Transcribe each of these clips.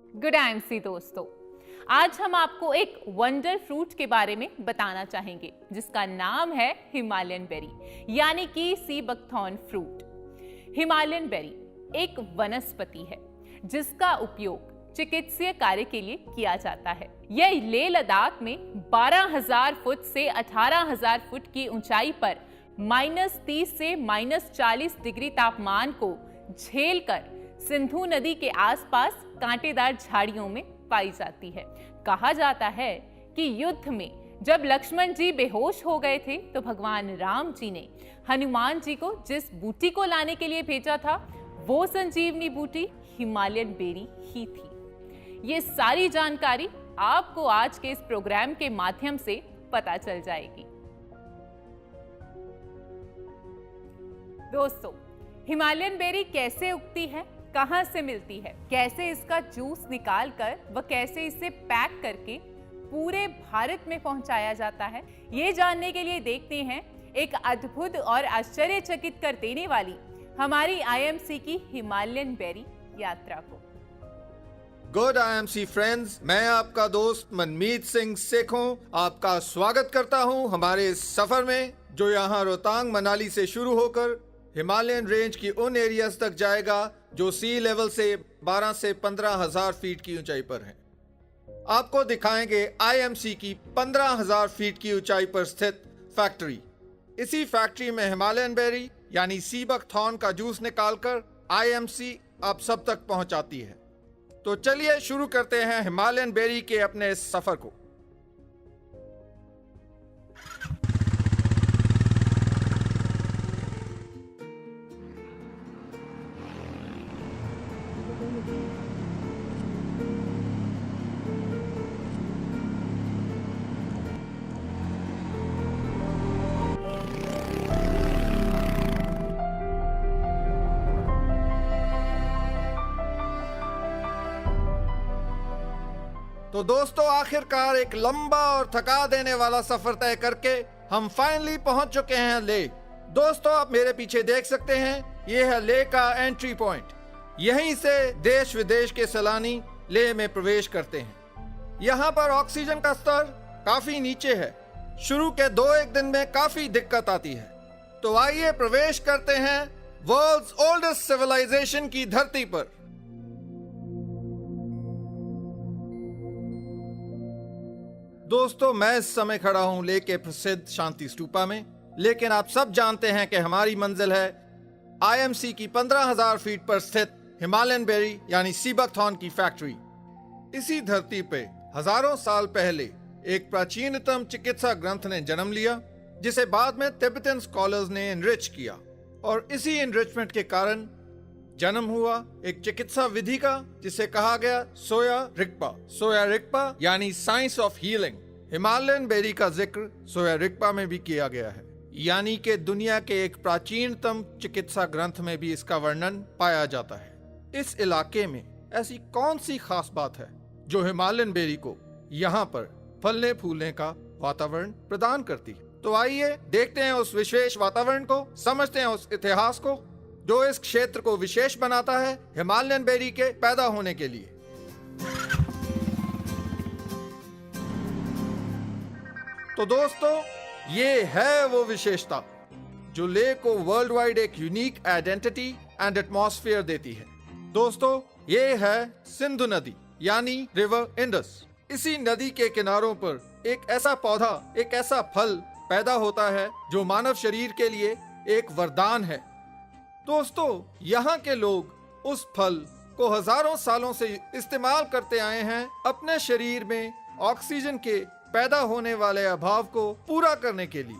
Good IMC दोस्तों, आज हम आपको एक वंडर फ्रूट के बारे में बताना चाहेंगे जिसका नाम है हिमालयन बेरी यानी कि sea buckthorn fruit. Himalayan berry एक वनस्पति है जिसका उपयोग चिकित्सीय कार्य के लिए किया जाता है। यह लेह लद्दाख में 12,000 फुट से 18,000 फुट की ऊंचाई पर -30 से -40 डिग्री तापमान को झेलकर सिंधु नदी के आसपास कांटेदार झाड़ियों में पाई जाती है। कहा जाता है कि युद्ध में जब लक्ष्मण जी बेहोश हो गए थे तो भगवान राम जी ने हनुमान जी को जिस बूटी को लाने के लिए भेजा था वो संजीवनी बूटी हिमालयन बेरी ही थी। ये सारी जानकारी आपको आज के इस प्रोग्राम के माध्यम से पता चल जाएगी। दोस्तों, हिमालयन बेरी कैसे उगती है, कहां से मिलती है, कैसे इसका जूस निकालकर व कैसे इसे पैक करके पूरे भारत में पहुंचाया जाता है, ये जानने के लिए देखते हैं एक अद्भुत और आश्चर्यचकित कर देने वाली हमारी आईएमसी की हिमालयन बेरी यात्रा को। गुड आईएमसी फ्रेंड्स, मैं आपका दोस्त मनमीत सिंह सेखों आपका स्वागत करता हूं हमारे इस सफर में जो यहां रोहतांग मनाली से शुरू होकर हिमालयन रेंज की उन एरियाज तक जाएगा जो सी लेवल से 12 से 15,000 फीट की ऊंचाई पर है। आपको दिखाएंगे आईएमसी की 15,000 फीट की ऊंचाई पर स्थित फैक्ट्री। इसी फैक्ट्री में हिमालयन बेरी यानी सी बकथॉर्न का जूस निकालकर आईएमसी आप सब तक पहुंचाती है। तो चलिए शुरू करते हैं हिमालयन बेरी के अपने इस सफर को। तो दोस्तों, आखिरकार एक लंबा और थका देने वाला सफर तय करके हम फाइनली पहुंच चुके हैं लेह। दोस्तों, आप मेरे पीछे देख सकते हैं, यह है लेह का एंट्री पॉइंट। यहीं से देश विदेश के सैलानी लेह में प्रवेश करते हैं। यहाँ पर ऑक्सीजन का स्तर काफी नीचे है। शुरू के 2-1 दिन में काफी दिक्कत आती है। तो आइए प्रवेश करते हैं वर्ल्ड्स ओल्डेस्ट सिविलाइजेशन की धरती पर। दोस्तों, मैं इस समय खड़ा हूं लेह के प्रसिद्ध शांति स्तूपा में, लेकिन आप सब जानते हैं कि हमारी मंजिल है आईएमसी की 15,000 फीट पर स्थित हिमालयन बेरी यानी सी बकथॉर्न की फैक्ट्री। इसी धरती पे हजारों साल पहले एक प्राचीनतम चिकित्सा ग्रंथ ने जन्म लिया जिसे बाद में तिब्बतन स्कॉलर्स ने एनरिच किया, और इसी एनरिचमेंट के कारण जन्म हुआ एक चिकित्सा विधि का जिसे कहा गया सोया रिगपा। सोया रिगपा यानी science of healing. Himalayan berry का जिक्र सोया रिगपा में भी किया गया है, यानी कि दुनिया के एक प्राचीनतम चिकित्सा ग्रंथ में भी इसका वर्णन पाया जाता है। इस इलाके में ऐसी कौन सी खास बात है जो हिमालयन बेरी को यहाँ पर फलने फूलने का वातावरण प्रदान करती है? तो आइए देखते हैं उस विशेष वातावरण को, समझते हैं उस इतिहास को जो इस क्षेत्र को विशेष बनाता है हिमालयन बेरी के पैदा होने के लिए। तो दोस्तों, ये है वो विशेषता जो लेह को वर्ल्ड वाइड एक यूनिक आइडेंटिटी एंड एटमॉस्फेयर देती है। दोस्तों, ये है सिंधु नदी यानी रिवर इंडस। इसी नदी के किनारों पर एक ऐसा पौधा, एक ऐसा फल पैदा होता है जो मानव शरीर के लिए एक वरदान है। दोस्तों, यहाँ के लोग उस फल को हजारों सालों से इस्तेमाल करते आए हैं अपने शरीर में ऑक्सीजन के पैदा होने वाले अभाव को पूरा करने के लिए।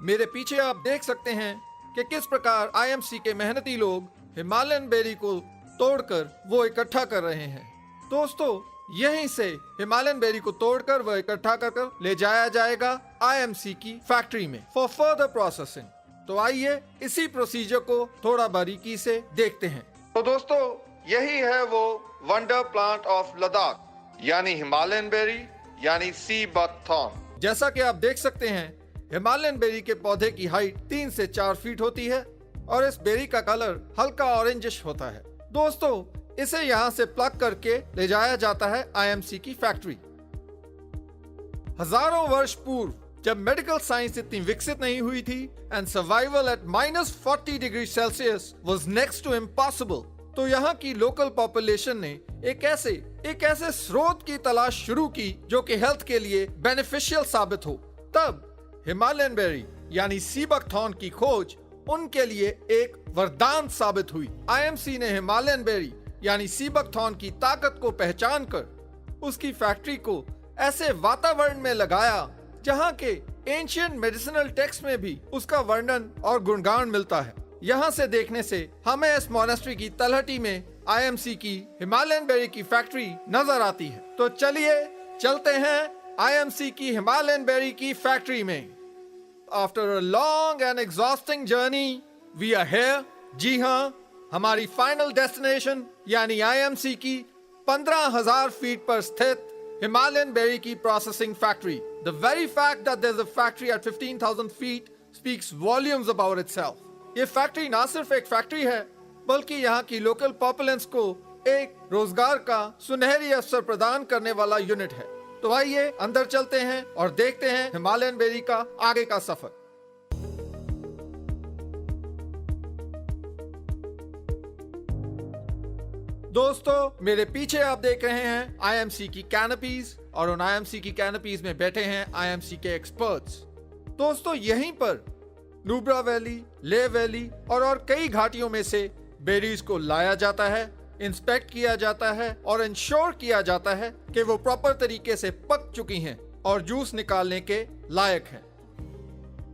मेरे पीछे आप देख सकते हैं कि किस प्रकार आईएमसी के मेहनती लोग हिमालयन बेरी को तोड़कर वो इकट्ठा कर रहे हैं। दोस्तों, यहीं से हिमालयन बेरी को तोड़कर वह इकट्ठा कर ले जाया जाएगा आईएमसी की फैक्ट्री में फॉर फर्दर प्रोसेसिंग। तो आइए इसी प्रोसीजर को थोड़ा बारीकी से देखते हैं। तो दोस्तों, यही है वो वंडर प्लांट ऑफ लद्दाख यानी हिमालयन बेरी यानी सी बकथॉर्न। जैसा कि आप देख सकते हैं, हिमालयन बेरी के पौधे की हाइट 3 से 4 फीट होती है और इस बेरी का कलर हल्का ऑरेंजिश होता है। दोस्तों, इसे यहाँ से प्लग करके ले जाया जाता है आईएमसी की फैक्ट्री। हजारों वर्ष पूर्व जब मेडिकल साइंस इतनी विकसित नहीं हुई थी and survival at -40 degree Celsius was next to impossible, तो यहाँ की लोकल पॉपुलेशन ने एक ऐसे स्रोत की तलाश शुरू की जो कि हेल्थ के लिए बेनिफिशियल साबित हो। तब हिमालयन बेरी यानी सी बकथॉर्न की खोज उनके लिए एक वरदान साबित हुई। आईएमसी ने हिमालयन बेरी यानी सी बकथॉर्न की ताकत को पहचान कर उसकी फैक्ट्री को ऐसे वातावरण में लगाया जहां के एंशिएंट मेडिसिनल टेक्स्ट में भी उसका वर्णन और गुणगान मिलता है। यहाँ से देखने से हमें इस मोनेस्ट्री की तलहटी में आईएमसी की हिमालयन बेरी की फैक्ट्री नजर आती है। तो चलिए चलते हैं आईएमसी की हिमालयन बेरी की फैक्ट्री में। After a long and exhausting journey we are here. जी हाँ, हमारी फाइनल डेस्टिनेशन यानी आईएमसी की 15,000 फीट पर स्थित हिमालयन बेरी की processing factory. The very fact that there's a factory at 15,000 feet speaks volumes about itself। ये फैक्ट्री ना सिर्फ एक फैक्ट्री है बल्कि यहाँ की लोकल पॉपुलेंस को एक रोजगार का सुनहरी अवसर प्रदान करने वाला यूनिट है। तो आइए अंदर चलते हैं और देखते हैं हिमालयन बेरी का आगे का सफर। दोस्तों, मेरे पीछे आप देख रहे हैं आईएमसी की कैनपीज और उन आईएमसी की कैनपीज में बैठे हैं आईएमसी के एक्सपर्ट्स। दोस्तों, यहीं पर नुब्रा वैली, ले वैली और कई घाटियों में से बेरीज को लाया जाता है, इंस्पेक्ट किया जाता है और इंश्योर किया जाता है कि वो प्रॉपर तरीके से पक चुकी हैं और जूस निकालने के लायक हैं।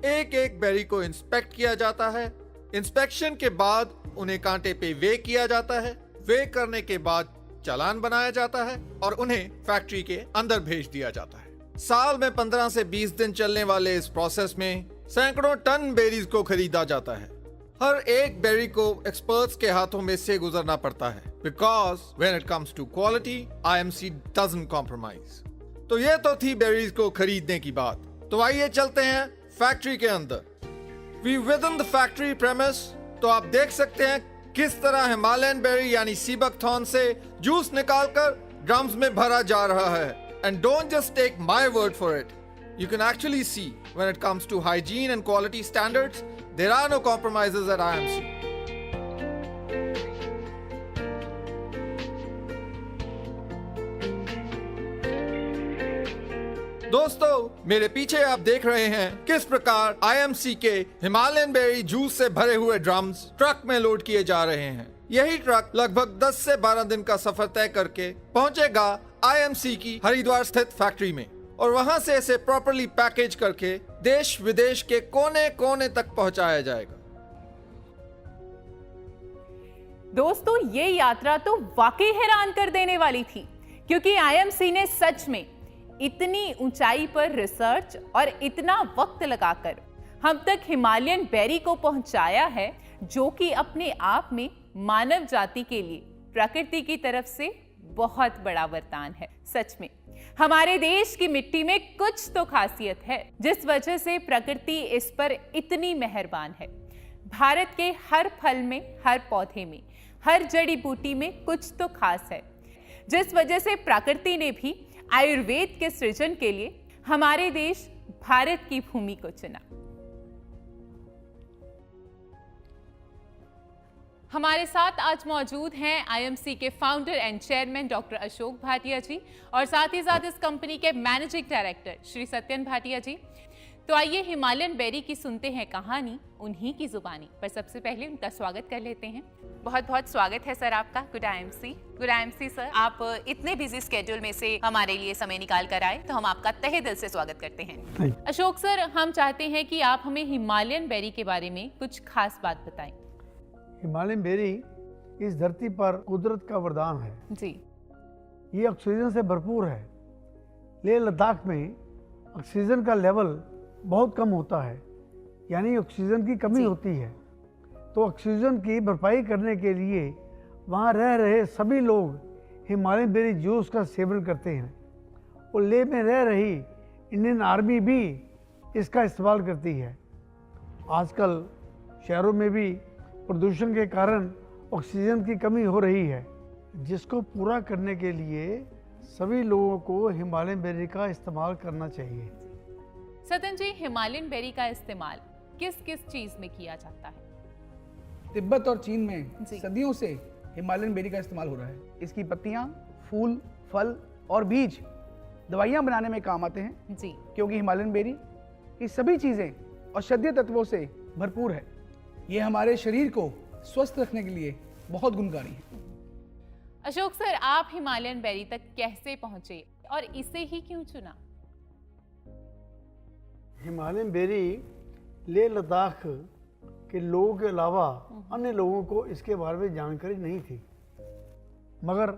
एक एक बेरी को इंस्पेक्ट किया जाता है। इंस्पेक्शन के बाद उन्हें कांटे पे वे किया जाता है। वे करने के बाद चालान बनाया जाता है और उन्हें फैक्ट्री के अंदर भेज दिया जाता है। साल में 15 से 20 दिन चलने वाले इस प्रोसेस में सैकड़ों टन बेरीज को खरीदा जाता है। हर एक बेरी को एक्सपर्ट्स के हाथों में से गुजरना पड़ता है, because when it comes to quality IMC doesn't compromise. तो ये तो थी बेरीज को खरीदने की बात। तो आइए चलते हैं फैक्ट्री के अंदर। We within the factory premise. तो आप देख सकते हैं किस तरह हिमालयन बेरी यानी सी बकथॉर्न से जूस निकालकर ड्रम्स में भरा जा रहा है। And don't just take my word for it, you can actually see when it comes to hygiene and quality standards, there are no compromises at IMC. दोस्तों, मेरे पीछे आप देख रहे हैं किस प्रकार आईएमसी के हिमालयन बेरी जूस से भरे हुए ड्रम्स ट्रक में लोड किए जा रहे हैं। यही ट्रक लगभग 10 से 12 दिन का सफर तय करके पहुंचेगा आईएमसी की हरिद्वार स्थित फैक्ट्री में और वहां से इसे प्रॉपर्ली पैकेज करके देश विदेश के कोने कोने तक पहुंचाया जाएगा। दोस्तों, ये यात्रा तो वाकई हैरान कर देने वाली थी, क्योंकि आईएमसी ने सच में इतनी ऊंचाई पर रिसर्च और इतना वक्त लगाकर हम तक हिमालयन बेरी को पहुंचाया है, जो कि अपने आप में मानव जाति के लिए प्रकृति की तरफ से बहुत बड़ा वरदान है। सच में हमारे देश की मिट्टी में कुछ तो खासियत है, जिस वजह से प्रकृति इस पर इतनी मेहरबान है। भारत के हर फल में, हर पौधे में, हर जड़ी बूटी में कुछ तो खास है, जिस वजह से प्रकृति ने भी आयुर्वेद के सृजन के लिए हमारे देश भारत की भूमि को चुना। हमारे साथ आज मौजूद हैं आईएमसी के founder and chairman doctor Ashok Bhatia ji और साथ ही साथ इस कंपनी के मैनेजिंग डायरेक्टर श्री सत्यन भाटिया जी। तो आइए हिमालयन बेरी की सुनते हैं कहानी उन्हीं की जुबानी। पर सबसे पहले उनका स्वागत कर लेते हैं। बहुत बहुत स्वागत है सर आपका। गुड आईएमसी सर, आप इतने बिजी स्केड्यूल में से हमारे लिए समय निकाल कर आए, तो हम आपका तहे दिल से स्वागत करते हैं। अशोक सर, हम चाहते हैं कि आप हमें हिमालयन बेरी के बारे में कुछ खास बात बताएं। हिमालयन बेरी इस धरती पर कुदरत का वरदान है जी। ये ऑक्सीजन से भरपूर है। लेह लद्दाख में ऑक्सीजन का लेवल बहुत कम होता है, यानी ऑक्सीजन की कमी होती है। तो ऑक्सीजन की भरपाई करने के लिए वहाँ रह रहे सभी लोग हिमालयन बेरी जूस का सेवन करते हैं और लेह में रह रही इंडियन आर्मी भी इसका इस्तेमाल करती है। आजकल शहरों में भी प्रदूषण के कारण ऑक्सीजन की कमी हो रही है, जिसको पूरा करने के लिए सभी लोगों को हिमालयन बेरी का इस्तेमाल करना चाहिए। सतन जी, हिमालयन बेरी का इस्तेमाल किस किस चीज में किया जाता है? तिब्बत और चीन में जी। सदियों से हिमालयन बेरी का इस्तेमाल हो रहा है। इसकी पत्तियां, फूल, फल और बीज दवाइयां बनाने में काम आते हैं, जी। क्योंकि हिमालयन बेरी की सभी चीजें औषधीय तत्वों से भरपूर है। ये हमारे शरीर को स्वस्थ रखने के लिए बहुत गुणकारी है। अशोक सर, आप हिमालयन बेरी तक कैसे पहुंचे और इसे ही क्यों चुना? हिमालयन बेरी लेह लद्दाख के लोगों के अलावा अन्य लोगों को इसके बारे में जानकारी नहीं थी, मगर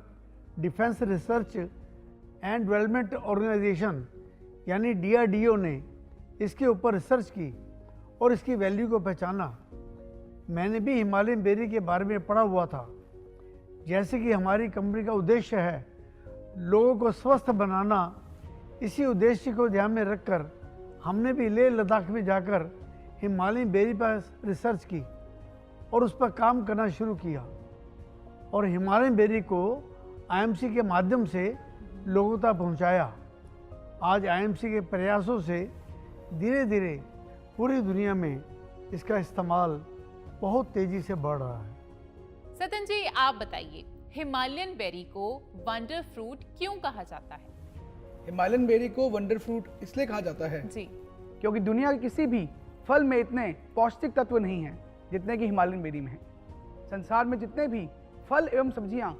defence research and development organisation यानी DRDO ने इसके ऊपर रिसर्च की और इसकी वैल्यू को पहचाना। मैंने भी हिमालयन बेरी के बारे में पढ़ा हुआ था। जैसे कि हमारी कंपनी का उद्देश्य है लोगों को स्वस्थ बनाना, इसी उद्देश्य को ध्यान में रखकर हमने भी लेह लद्दाख में जाकर हिमालयन बेरी पर रिसर्च की और उस पर काम करना शुरू किया और हिमालयन बेरी को IMC के माध्यम से लोगों तक पहुंचाया। आज IMC के प्रयासों से धीरे धीरे पूरी दुनिया में इसका इस्तेमाल बहुत तेजी से बढ़ रहा है। सतन जी, आप बताइए, हिमालयन बेरी को वंडर फ्रूट क्यों कहा जाता है? हिमालयन बेरी को वंडर फ्रूट इसलिए कहा जाता है जी। क्योंकि दुनिया के किसी भी फल में इतने पौष्टिक तत्व नहीं हैं जितने कि हिमालयन बेरी में हैं। संसार में जितने भी फल एवं सब्जियां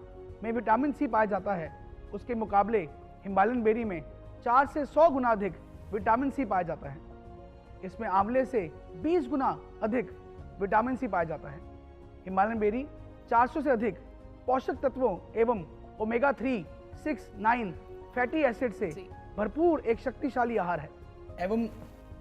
में विटामिन C पाया जाता है, उसके मुकाबले हिमालयन बेरी में 4 से 100 गुना अधिक विटामिन C पाया जाता है। इसमें आंवले से 20 गुना अधिक विटामिन C पाया जाता है। हिमालयन बेरी 400 से अधिक पोषक तत्वों एवं ओमेगा 3, 6, 9 फैटी एसिड से जी। भरपूर एक शक्तिशाली आहार है एवं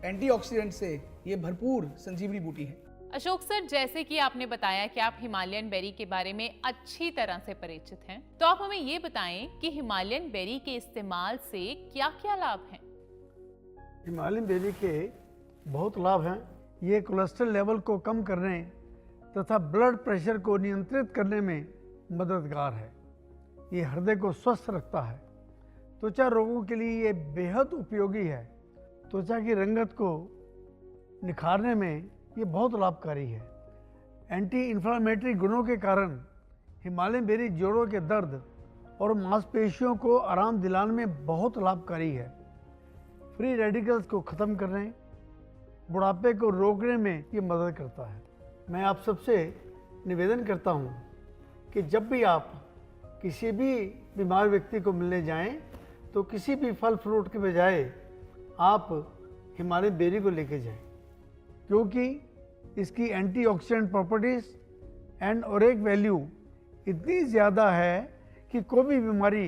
एंटीऑक्सीडेंट से ये भरपूर संजीवनी बूटी है। अशोक सर, जैसे कि आपने बताया कि आप हिमालयन बेरी के बारे में अच्छी तरह से परिचित हैं, तो आप हमें ये बताएं कि हिमालयन बेरी के इस्तेमाल से क्या-क्या लाभ हैं? हिमालयन बेरी के बहुत लाभ हैं। ये कोलेस्ट्रॉल लेवल को कम करने तथा ब्लड प्रेशर को नियंत्रित करने में मददगार है। ये हृदय को स्वस्थ रखता है। त्वचा रोगों के लिए ये बेहद उपयोगी है। त्वचा की रंगत को निखारने में ये बहुत लाभकारी है। एंटी इन्फ्लामेटरी गुणों के कारण हिमालयन बेरी जोड़ों के दर्द और मांसपेशियों को आराम दिलाने में बहुत लाभकारी है। फ्री रेडिकल्स को ख़त्म करने, बुढ़ापे को रोकने में ये मदद करता है। मैं आप सबसे निवेदन करता हूँ कि जब भी आप किसी भी बीमार व्यक्ति को मिलने जाएं, तो किसी भी फल फ्रूट के बजाय आप हिमालयन बेरी को लेके जाएं, क्योंकि इसकी एंटीऑक्सीडेंट प्रॉपर्टीज़ एंड ओरेक वैल्यू इतनी ज़्यादा है कि कोई भी बीमारी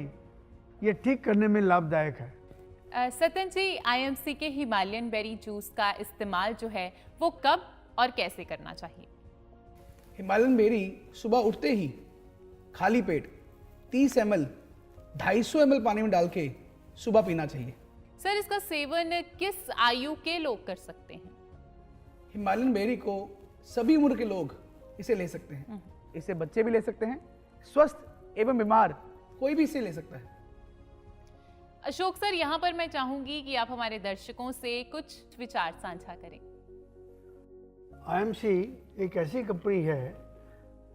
ये ठीक करने में लाभदायक है। सतन जी, IMC के हिमालयन बेरी जूस का इस्तेमाल जो है वो कब और कैसे करना चाहिए? हिमालयन बेरी सुबह उठते ही खाली पेट 30 ml 250 ml पानी में डाल के सुबह पीना चाहिए। सर, इसका सेवन किस आयु के लोग कर सकते हैं? हिमालयन बेरी को सभी उम्र के लोग इसे ले सकते हैं। इसे बच्चे भी ले सकते हैं, स्वस्थ एवं बीमार कोई भी इसे ले सकता है। अशोक सर, यहाँ पर मैं चाहूंगी कि आप हमारे दर्शकों से कुछ विचार साझा करें। IMC एक ऐसी कंपनी है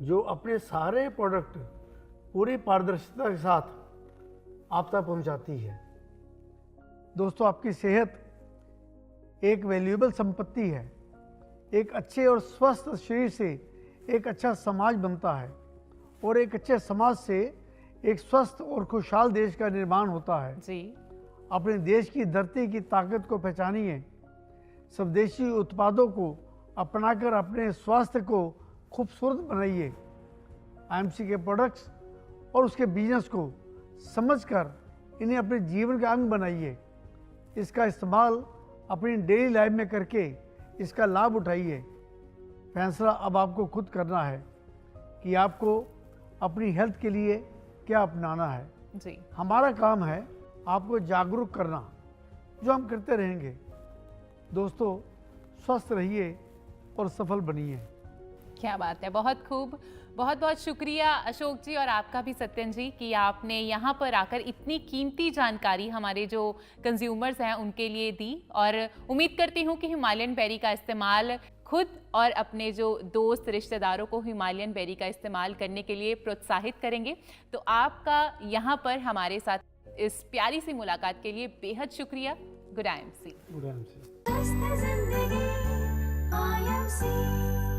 जो अपने सारे प्रोडक्ट पूरी पारदर्शिता के साथ आप तक पहुंचाती है। दोस्तों, आपकी सेहत एक वैल्यूएबल संपत्ति है। एक अच्छे और स्वस्थ शरीर से एक अच्छा समाज बनता है और एक अच्छे समाज से एक स्वस्थ और खुशहाल देश का निर्माण होता है। जी। अपने देश की धरती की ताकत को पहचानिए। स्वदेशी उत्पादों को अपनाकर अपने स्वास्थ्य को खूबसूरत बनाइए। IMC के प्रोडक्ट्स और उसके बिजनेस को समझकर इन्हें अपने जीवन का अंग बनाइए। इसका इस्तेमाल अपनी डेली लाइफ में करके इसका लाभ उठाइए। फैसला अब आपको खुद करना है कि आपको अपनी हेल्थ के लिए क्या अपनाना है। जी। हमारा काम है आपको जागरूक करना, जो हम करते रहेंगे। दोस्तों, स्वस्थ रहिए और सफल बनिए। क्या बात है, बहुत खूब। बहुत बहुत शुक्रिया अशोक जी और आपका भी सत्यन जी कि आपने यहाँ पर आकर इतनी कीमती जानकारी हमारे जो कंज्यूमर्स हैं उनके लिए दी, और उम्मीद करती हूँ कि हिमालयन बेरी का इस्तेमाल खुद और अपने जो दोस्त रिश्तेदारों को हिमालयन बेरी का इस्तेमाल करने के लिए प्रोत्साहित करेंगे। तो आपका यहाँ पर हमारे साथ इस प्यारी सी मुलाकात के लिए बेहद शुक्रिया। Good IMC। Good IMC। मस्त ज़िंदगी IMC।